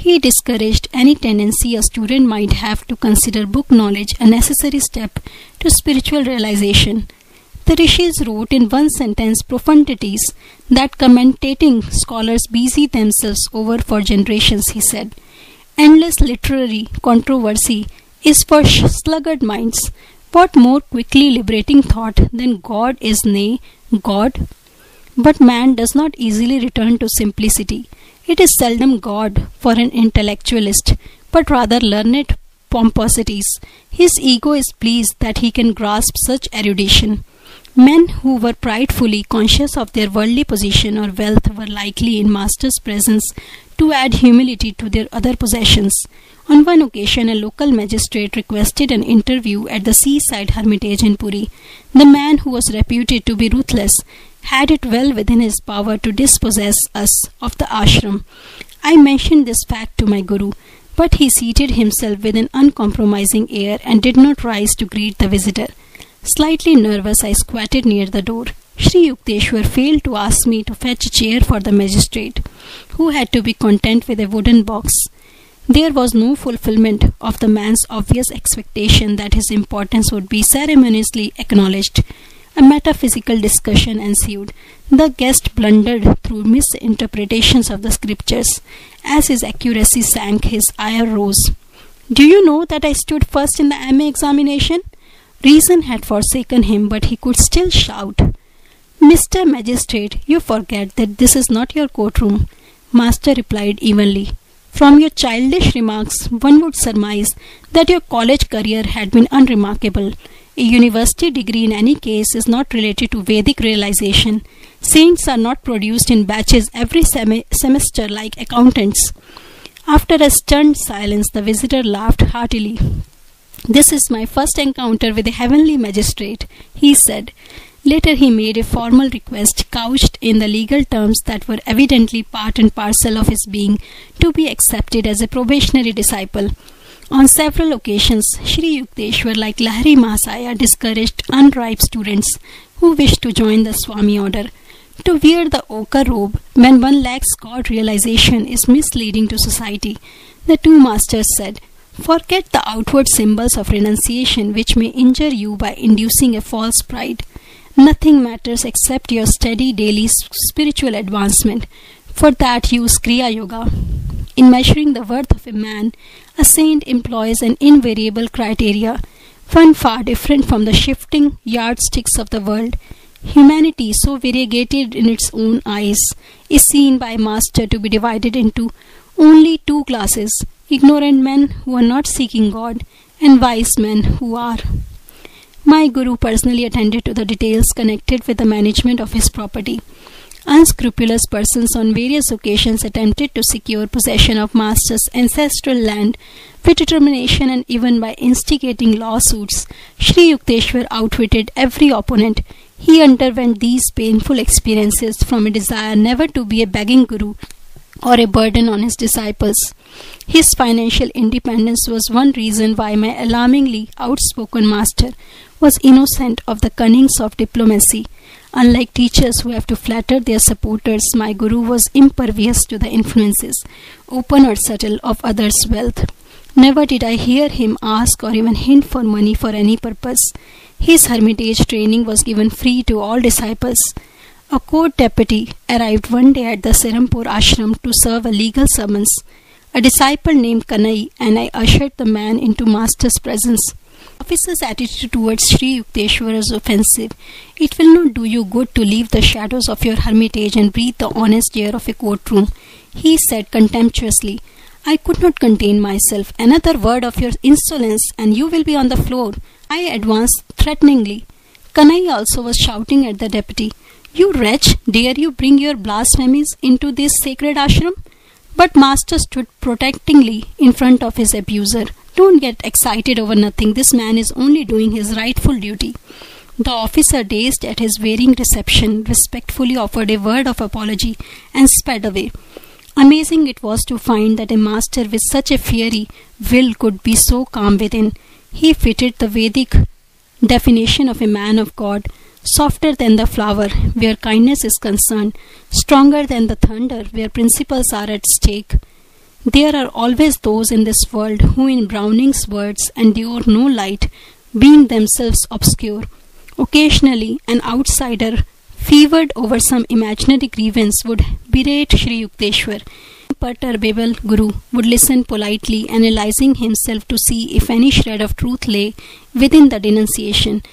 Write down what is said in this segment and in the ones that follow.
He discouraged any tendency a student might have to consider book knowledge a necessary step to spiritual realization. The rishis wrote in one sentence profundities that commentating scholars busy themselves over for generations, he said. Endless literary controversy is for sluggard minds. What more quickly liberating thought than God is nay, God? But man does not easily return to simplicity. It is seldom God for an intellectualist, but rather learned pomposities. His ego is pleased that he can grasp such erudition. Men who were pridefully conscious of their worldly position or wealth were likely in Master's presence to add humility to their other possessions. On one occasion, a local magistrate requested an interview at the seaside hermitage in Puri. The man, who was reputed to be ruthless, had it well within his power to dispossess us of the ashram. I mentioned this fact to my guru, but he seated himself with an uncompromising air and did not rise to greet the visitor. Slightly nervous, I squatted near the door. Shri Yukteswar failed to ask me to fetch a chair for the magistrate, who had to be content with a wooden box. There was no fulfillment of the man's obvious expectation that his importance would be ceremoniously acknowledged. A metaphysical discussion ensued. The guest blundered through misinterpretations of the scriptures. As his accuracy sank, his ire rose. "Do you know that I stood first in the MA examination?" Reason had forsaken him, but he could still shout. "Mr. Magistrate, you forget that this is not your courtroom," Master replied evenly. "From your childish remarks, one would surmise that your college career had been unremarkable. A university degree in any case is not related to Vedic realization. Saints are not produced in batches every semester like accountants." After a stunned silence, the visitor laughed heartily. "This is my first encounter with a heavenly magistrate," he said. Later he made a formal request couched in the legal terms that were evidently part and parcel of his being to be accepted as a probationary disciple. On several occasions, Shri Yukteswar, like Lahari Mahasaya, discouraged unripe students who wished to join the Swami order. To wear the ochre robe when one lacks God realization is misleading to society. The two masters said, "Forget the outward symbols of renunciation which may injure you by inducing a false pride. Nothing matters except your steady daily spiritual advancement. For that use Kriya Yoga. In measuring the worth of a man, a saint employs an invariable criteria, one far different from the shifting yardsticks of the world. Humanity, so variegated in its own eyes, is seen by Master to be divided into only two classes: ignorant men who are not seeking God, and wise men who are. My Guru personally attended to the details connected with the management of his property. Unscrupulous persons on various occasions attempted to secure possession of Master's ancestral land with determination, and even by instigating lawsuits, Shri Yukteswar outwitted every opponent. He underwent these painful experiences from a desire never to be a begging Guru or a burden on his disciples. His financial independence was one reason why my alarmingly outspoken Master was innocent of the cunnings of diplomacy. Unlike teachers who have to flatter their supporters, my Guru was impervious to the influences, open or subtle, of others' wealth. Never did I hear him ask or even hint for money for any purpose. His hermitage training was given free to all disciples. A court deputy arrived one day at the Serampur ashram to serve a legal summons. A disciple named Kanai, and I ushered the man into Master's presence. The officer's attitude towards Shri Yukteswar was offensive. "It will not do you good to leave the shadows of your hermitage and breathe the honest air of a courtroom," he said contemptuously. I could not contain myself. "Another word of your insolence and you will be on the floor," I advanced threateningly. Kanai also was shouting at the deputy. "You wretch, dare you bring your blasphemies into this sacred ashram?" But Master stood protectingly in front of his abuser. "Don't get excited over nothing. This man is only doing his rightful duty." The officer, dazed at his varying reception, respectfully offered a word of apology and sped away. Amazing it was to find that a master with such a fiery will could be so calm within. He fitted the Vedic definition of a man of God: softer than the flower where kindness is concerned, stronger than the thunder where principles are at stake. There are always those in this world who, in Browning's words, endure no light, being themselves obscure. Occasionally, an outsider, fevered over some imaginary grievance, would berate Shri Yukteswar. Imperturbable Guru would listen politely, analyzing himself to see if any shred of truth lay within the denunciation.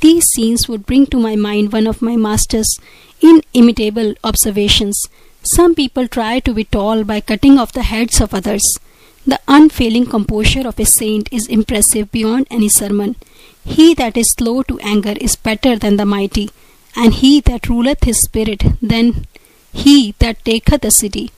These scenes would bring to my mind one of my master's inimitable observations. Some people try to be tall by cutting off the heads of others. The unfailing composure of a saint is impressive beyond any sermon. He that is slow to anger is better than the mighty, and he that ruleth his spirit than he that taketh a city.